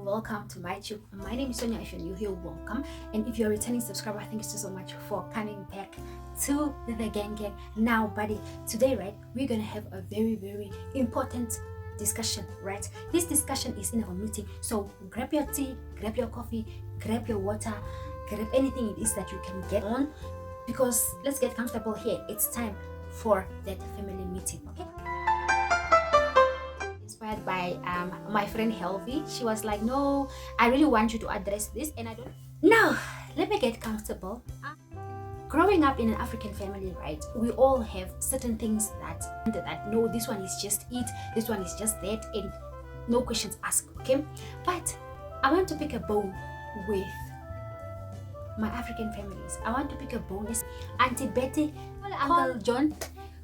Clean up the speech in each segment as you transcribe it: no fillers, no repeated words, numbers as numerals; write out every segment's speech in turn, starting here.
welcome to my YouTube. My name is Sonia. If you're new here, welcome. And if you're a returning subscriber, thank you so much for coming back to the gang. Now, buddy, today, right, we're gonna have a very important discussion, right? This discussion is in our meeting, so grab your tea, grab your coffee, grab your water, grab anything it is that you can get on, because let's get comfortable here. It's time for that family meeting, okay? Inspired by my friend Helvi. She was like, no, I really want you to address this, and I don't. Now, let me get comfortable. Growing up in an African family, right, we all have certain things that no, this one is just it, this one is just that, and no questions asked, okay? But I want to pick a bone with my African families. I want to pick a bone. Auntie Betty, call Uncle John,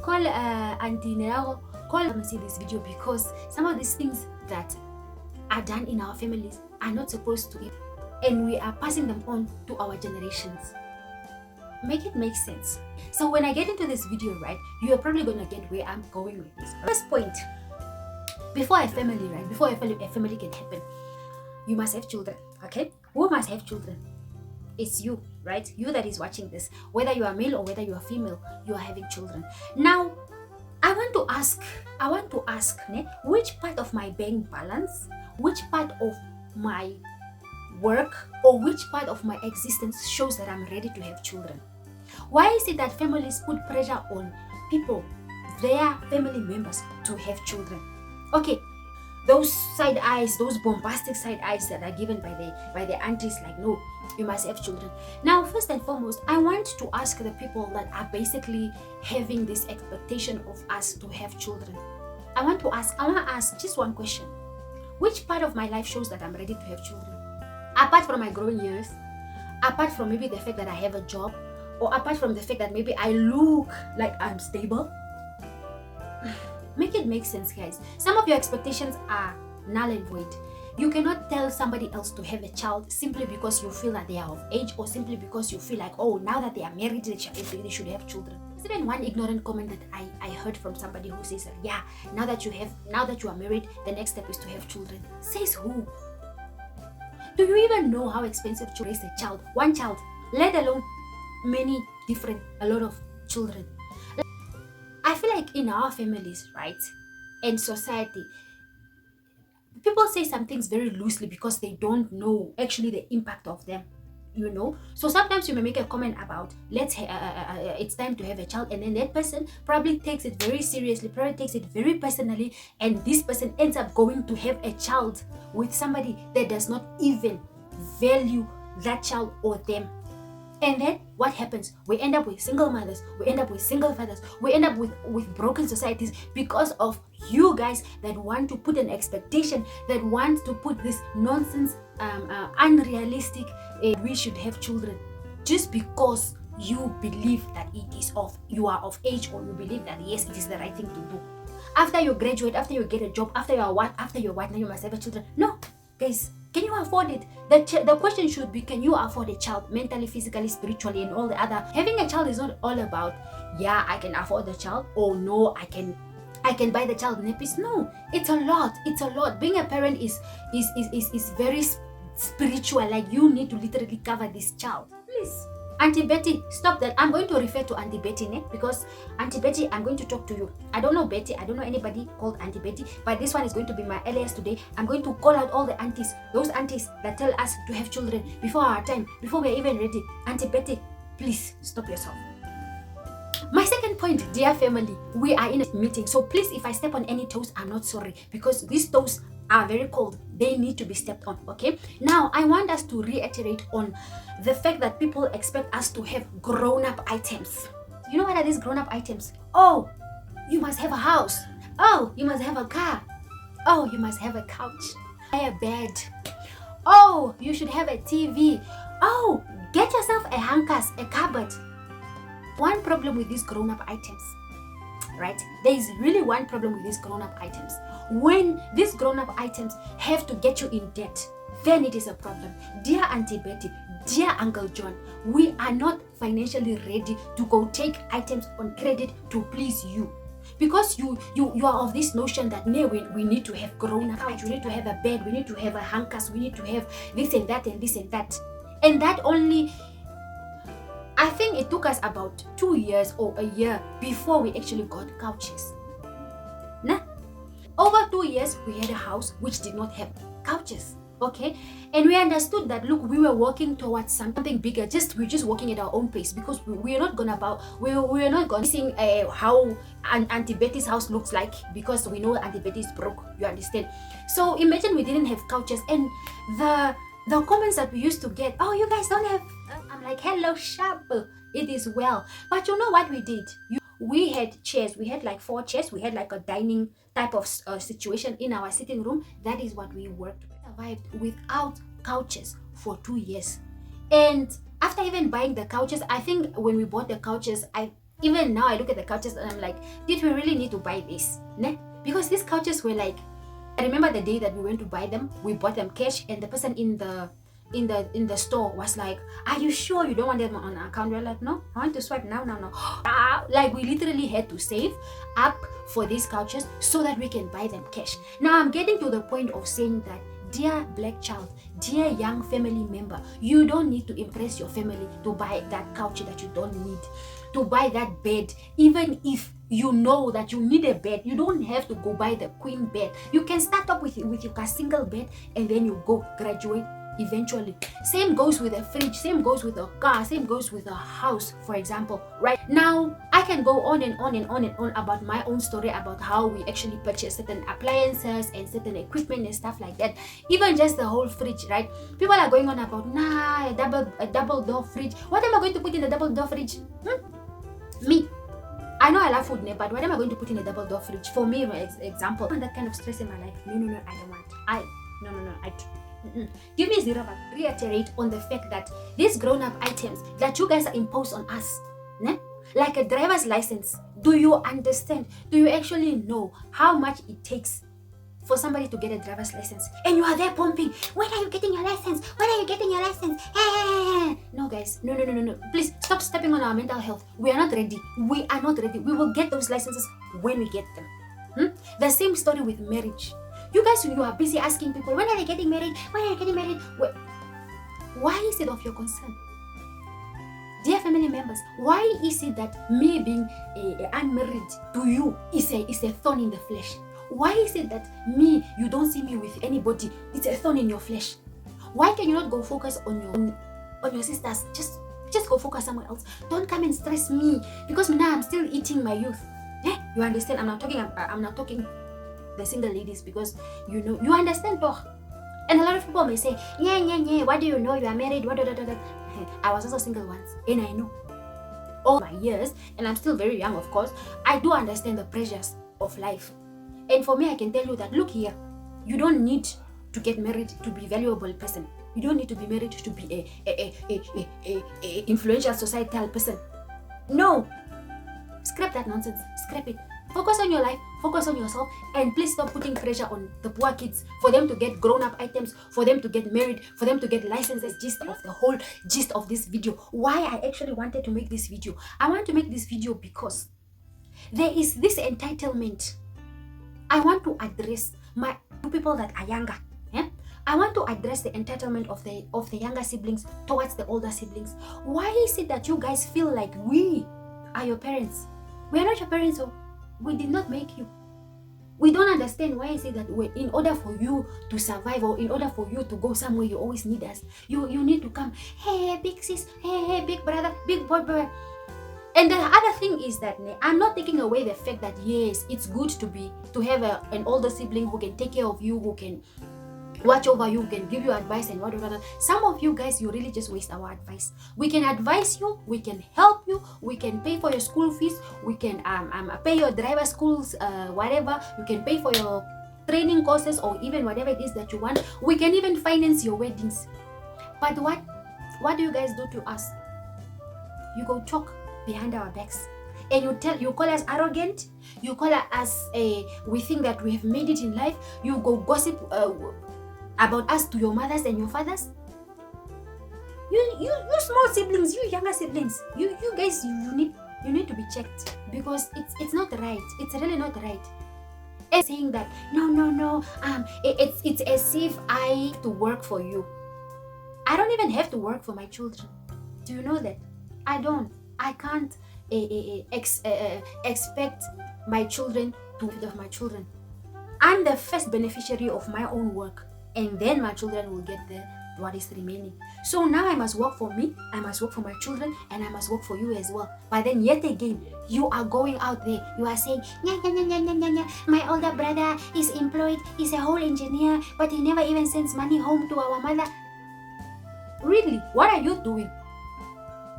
call Auntie Nero, call them and see this video, because some of these things that are done in our families are not supposed to be, and we are passing them on to our generations. Make it make sense. So when I get into this video, right, you are probably gonna get where I'm going with this. First point, before a family, right, before a family can happen, you must have children, okay? Who must have children? It's you, right? You that is watching this, whether you are male or whether you are female, you are having children. Now, I want to ask, which part of my bank balance, which part of my work, or which part of my existence shows that I'm ready to have children? Why is it that families put pressure on people, their family members, to have children? Okay, those side eyes, those bombastic side eyes that are given by the aunties, like, no, you must have children. Now, first and foremost, I want to ask the people that are basically having this expectation of us to have children. I want to ask just one question. Which part of my life shows that I'm ready to have children? Apart from my growing years, apart from maybe the fact that I have a job, or apart from the fact that maybe I look like I'm stable. Make it make sense, guys. Some of your expectations are null and void. You cannot tell somebody else to have a child simply because you feel that they are of age, or simply because you feel like, oh, now that they are married, they should have children. There's even one ignorant comment that I heard from somebody who says that, yeah, now that you are married, the next step is to have children. Says who? Do you even know how expensive to raise a child? One child, let alone a lot of children. I feel like in our families, right, and society, people say some things very loosely because they don't know actually the impact of them, you know. So sometimes you may make a comment about, it's time to have a child, and then that person probably takes it very seriously, probably takes it very personally, and this person ends up going to have a child with somebody that does not even value that child or them. And then what happens? We end up with single mothers, we end up with single fathers, we end up with broken societies, because of you guys that want to put an expectation, that want to put this nonsense, unrealistic, we should have children, just because you believe that you are of age, or you believe that yes, it is the right thing to do. After you graduate, after you get a job, after you're white, now you must have children. No, guys. Can you afford it? The question should be, can you afford a child mentally, physically, spiritually, and all the other? Having a child is not all about, yeah, I can afford the child, or no, I can buy the child nappies. No, it's a lot. It's a lot. Being a parent is very spiritual. Like, you need to literally cover this child. Please, Auntie Betty, stop that. I'm going to refer to Auntie Betty, because Auntie Betty, I'm going to talk to you. I don't know Betty. I don't know anybody called Auntie Betty, but this one is going to be my alias today. I'm going to call out all the aunties, those aunties that tell us to have children before our time, before we're even ready. Auntie Betty, please stop yourself. My second point, dear family, we are in a meeting, so please, if I step on any toes, I'm not sorry, because these toes are very cold. They need to be stepped on, okay? Now, I want us to reiterate on the fact that people expect us to have grown-up items. You know what are these grown-up items? Oh, you must have a house. Oh, you must have a car. Oh, you must have a couch, a bed. Oh, you should have a TV. Oh, get yourself a handcart, a cupboard. One problem with these grown-up items, right? There is really one problem with these grown-up items. When these grown-up items have to get you in debt, then it is a problem. Dear Auntie Betty, dear Uncle John, we are not financially ready to go take items on credit to please you. because you are of this notion that no, we need to have grown up, we need to have a bed, we need to have a handcuffs, we need to have this and that and this and that. And that only, I think it took us about 2 years or a year before we actually got couches. Nah? Over 2 years, we had a house which did not have couches. Okay, and we understood that, look, we were working towards something bigger. We're just working at our own pace, because we're not gonna we're not gonna see how Auntie Betty's house looks like, because we know Auntie Betty's broke. You understand? So imagine we didn't have couches, and the comments that we used to get, oh, you guys don't have. I'm like, hello, sharp. It is well, but you know what we did? We had chairs. We had like 4 chairs. We had like a dining type of situation in our sitting room. That is what we worked with. Survived without couches for 2 years. And after even buying the couches, I think when we bought the couches, even now I look at the couches and I'm like, did we really need to buy this? Né? Because these couches were like, I remember the day that we went to buy them, we bought them cash, and the person in the store was like, are you sure you don't want them on account? We're like, no, I want to swipe now. Like, we literally had to save up for these couches so that we can buy them cash. Now I'm getting to the point of saying that, dear black child, dear young family member, you don't need to impress your family to buy that couch that you don't need, to buy that bed. Even if you know that you need a bed, you don't have to go buy the queen bed. You can start up with your single bed, and then you go graduate eventually. Same goes with a fridge, same goes with a car, same goes with a house, for example. Right now I can go on and on and on and on about my own story, about how we actually purchase certain appliances and certain equipment and stuff like that. Even just the whole fridge, right? People are going on about, nah, a double door fridge. What am I going to put in a double door fridge? Me, I know I love food, but what am I going to put in a double door fridge? For me, for example, that kind of stress in my life. No, I don't want. Give me zero, but reiterate on the fact that these grown-up items that you guys are imposed on us, né? Like a driver's license, do you understand? Do you actually know how much it takes for somebody to get a driver's license? And you are there pumping, when are you getting your license? When are you getting your license? No, guys, no. Please stop stepping on our mental health. We are not ready. We are not ready. We will get those licenses when we get them. The same story with marriage. You guys, you are busy asking people, when are they getting married? When are you getting married? Why is it of your concern? Dear family members, why is it that me being unmarried to you is a thorn in the flesh? Why is it that me, you don't see me with anybody, it's a thorn in your flesh? Why can you not go focus on your sisters? Just go focus somewhere else. Don't come and stress me, because now I'm still eating my youth. You understand? I'm not talking the single ladies, because you understand though. And a lot of people may say, yeah, what do you know? You are married, what? I was also single once, and I know all my years, and I'm still very young, of course. I do understand the pressures of life. And for me, I can tell you that, look here, you don't need to get married to be a valuable person. You don't need to be married to be a influential societal person. No, scrap that nonsense. Scrap it. Focus on your life, focus on yourself, and please stop putting pressure on the poor kids for them to get grown-up items, for them to get married, for them to get licenses. The whole gist of this video. Why I actually wanted to make this video. I want to make this video because there is this entitlement. I want to address my people that are younger. I want to address the entitlement of the younger siblings towards the older siblings. Why is it that you guys feel like we are your parents? We are not your parents. We did not make you. We don't understand why is it that in order for you to survive, or in order for you to go somewhere, you always need us. You need to come, hey big sis, hey big brother, big boy. And the other thing is that I'm not taking away the fact that yes, it's good to have an older sibling who can take care of you, who can watch over you, can give you advice and whatever. Some of you guys, you really just waste our advice. We can advise you, we can help you, we can pay for your school fees, we can pay your driver schools, whatever. You can pay for your training courses, or even whatever it is that you want. We can even finance your weddings. But what do you guys do to us? You go talk behind our backs, and you call us arrogant. You call us we think that we have made it in life. You go gossip about us to your mothers and your fathers. You small siblings, you younger siblings, you guys, you need to be checked. because it's not right. It's really not right. And saying that no, it's as if I have to work for you. I don't even have to work for my children. Do you know that? I don't. I can't expect my children to feed off my children. I'm the first beneficiary of my own work, and then my children will get what is remaining. So now I must work for me, I must work for my children, and I must work for you as well. But then yet again, you are going out there, you are saying, my older brother is employed, he's a whole engineer, but he never even sends money home to our mother. Really? What are you doing?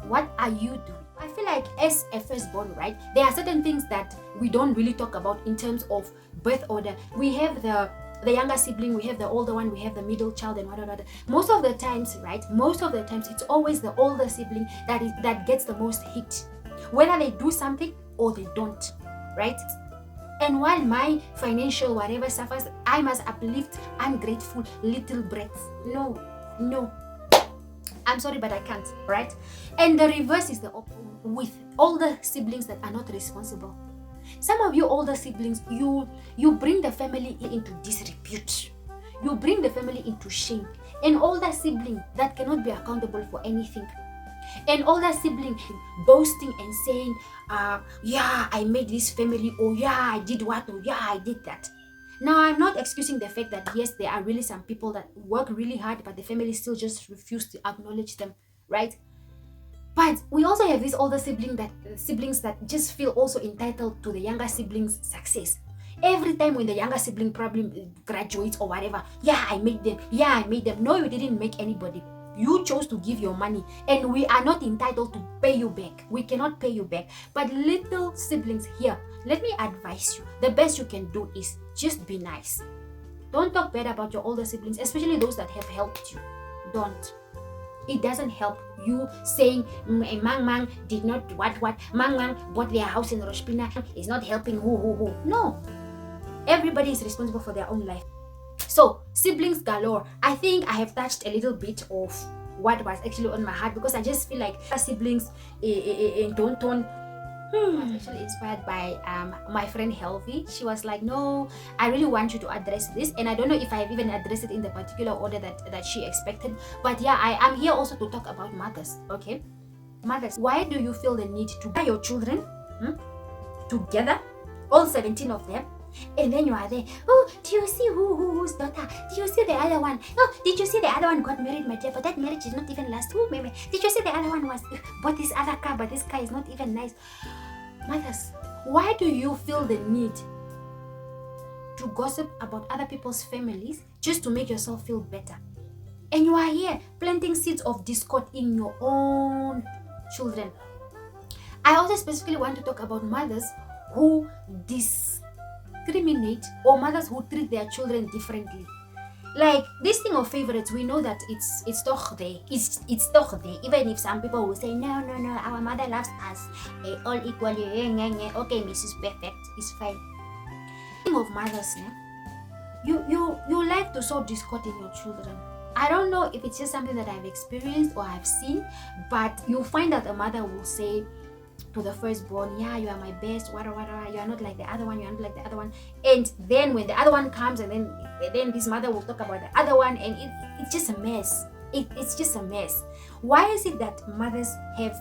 What are you doing? I feel like as a firstborn, right, there are certain things that we don't really talk about in terms of birth order. We have the younger sibling, we have the older one, we have the middle child, and whatever. Most of the times, right, it's always the older sibling that gets the most hit, whether they do something or they don't, right? And while my financial whatever suffers, I must uplift ungrateful little brats. No. I'm sorry, but I can't, right? And the reverse is the opposite with older siblings that are not responsible. Some of you older siblings, you bring the family into disrepute. You bring the family into shame. An older sibling that cannot be accountable for anything. An older sibling boasting and saying, yeah, I made this family, or yeah, I did what, or yeah, I did that. Now, I'm not excusing the fact that yes, there are really some people that work really hard, but the family still just refuse to acknowledge them, right? But we also have these older siblings that just feel also entitled to the younger siblings' success. Every time when the younger sibling probably graduates or whatever, yeah, I made them. No, you didn't make anybody. You chose to give your money, and we are not entitled to pay you back. We cannot pay you back. But little siblings here, let me advise you. The best you can do is just be nice. Don't talk bad about your older siblings, especially those that have helped you. Don't. It doesn't help you saying Mang did not what Mang bought their house in Roshpina is not helping who. No. Everybody is responsible for their own life. So, siblings galore. I think I have touched a little bit of what was actually on my heart, because I just feel like siblings don't. I was actually inspired by my friend Healthy. She was like, no, I really want you to address this, and I don't know if I've even addressed it in the particular order that she expected, but yeah, I am here also to talk about mothers. Okay, mothers, why do you feel the need to buy your children together, all 17 of them, and then you are there, oh, do you see whose daughter? Do you see the other one? Oh, did you see the other one got married, my dear? But that marriage is not even last. Oh, maybe. Did you see the other one was bought this other car, but this car is not even nice? Mothers, why do you feel the need to gossip about other people's families just to make yourself feel better? And you are here planting seeds of discord in your own children. I also specifically want to talk about mothers who discriminate, or mothers who treat their children differently. Like this thing of favorites, we know that it's toch there. It's toch there. Even if some people will say no, our mother loves us all equally. Okay, Mrs. Perfect, it's fine. Thing of mothers, you like to sow discord in your children. I don't know if it's just something that I've experienced or I've seen, but you'll find that a mother will say to the firstborn, yeah, you are my best, what, you are not like the other one, and then when the other one comes, and then this mother will talk about the other one, and it's just a mess. It's just a mess. Why is it that mothers have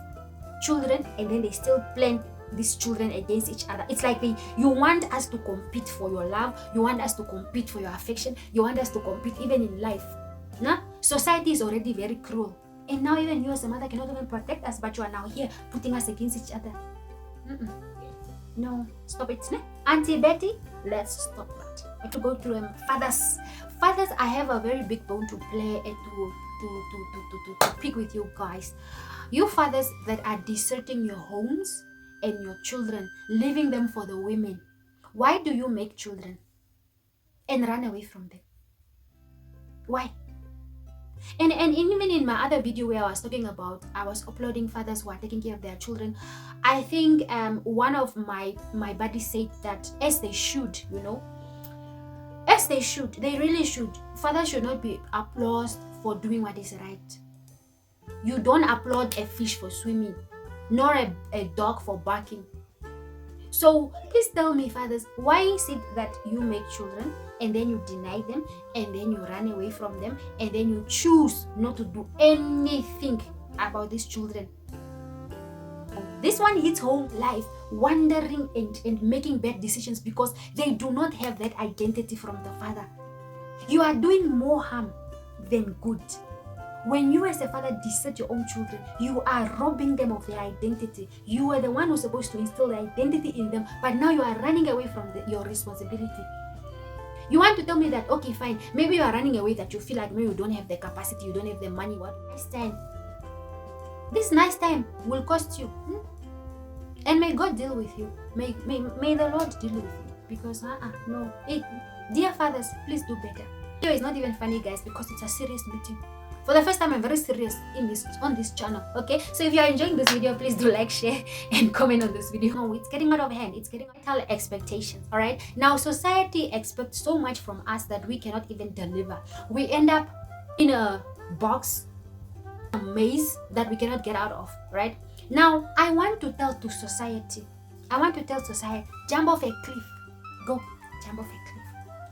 children and then they still plan these children against each other? It's like you want us to compete for your love, you want us to compete for your affection, you want us to compete even in life. No? Society is already very cruel. And now even you as a mother cannot even protect us, but you are now here putting us against each other. No, stop it. Auntie Betty, let's stop that. I have to go to fathers. Fathers, I have a very big bone to play and to pick with you guys. You fathers that are deserting your homes and your children, leaving them for the women. Why do you make children and run away from them? Why? And even in my other video where I was uploading fathers who are taking care of their children, I think one of my buddies said that as they should, they really should. Fathers should not be applauded for doing what is right. You don't applaud a fish for swimming, nor a dog for barking. So please tell me, fathers, why is it that you make children and then you deny them and then you run away from them and then you choose not to do anything about these children? This one hits home life, wandering and making bad decisions because they do not have that identity from the father. You are doing more harm than good. When you as a father desert your own children, you are robbing them of their identity. You are the one who's supposed to instill the identity in them, but now you are running away from your responsibility. You want to tell me that, okay, fine, maybe you are running away that you feel like maybe you don't have the capacity, you don't have the money. What nice time? This nice time will cost you. And may God deal with you. May the Lord deal with you. Because, no. Dear fathers, please do better. Video is not even funny, guys, because it's a serious meeting. For the first time, I'm very serious on this channel, okay? So if you are enjoying this video, please do like, share, and comment on this video. No, it's getting out of hand. It's getting out of expectations, all right? Now, society expects so much from us that we cannot even deliver. We end up in a box, a maze that we cannot get out of, right? Now, I want to tell to society, jump off a cliff. Go, jump off a cliff.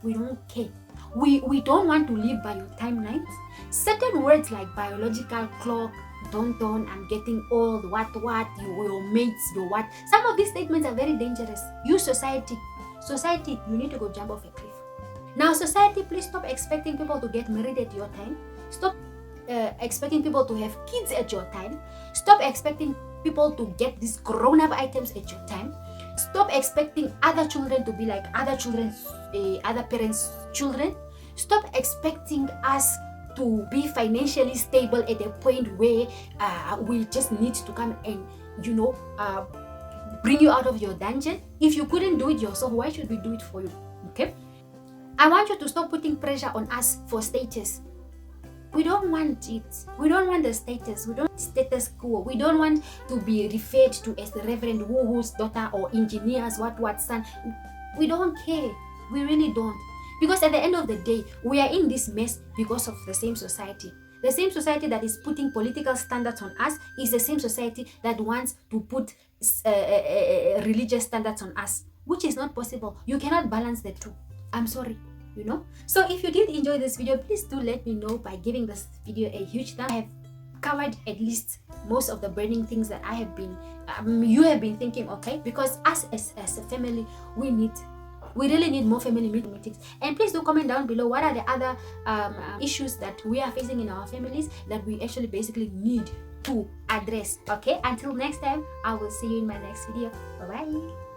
We don't care. We don't want to live by your timelines. Certain words like biological clock, don't, I'm getting old, what, your mates, your what. Some of these statements are very dangerous. You society, you need to go jump off a cliff. Now society, please stop expecting people to get married at your time. Stop expecting people to have kids at your time. Stop expecting people to get these grown-up items at your time. Stop expecting other children to be like other parents' children. Stop expecting us to be financially stable at a point where we just need to come and, bring you out of your dungeon. If you couldn't do it yourself, why should we do it for you? Okay? I want you to stop putting pressure on us for status. We don't want it. We don't want the status. We don't want status quo. We don't want to be referred to as the Reverend who's daughter or engineers, what son. We don't care. We really don't. Because at the end of the day, we are in this mess because of the same society. The same society that is putting political standards on us is the same society that wants to put religious standards on us, which is not possible. You cannot balance the two. I'm sorry. So if you did enjoy this video, please do let me know by giving this video a huge thumb. I have covered at least most of the burning things that I have been you have been thinking, okay? Because us as a family, we really need more family meetings. And please do comment down below what are the other issues that we are facing in our families that we actually basically need to address. Okay, until next time, I will see you in my next video. Bye bye.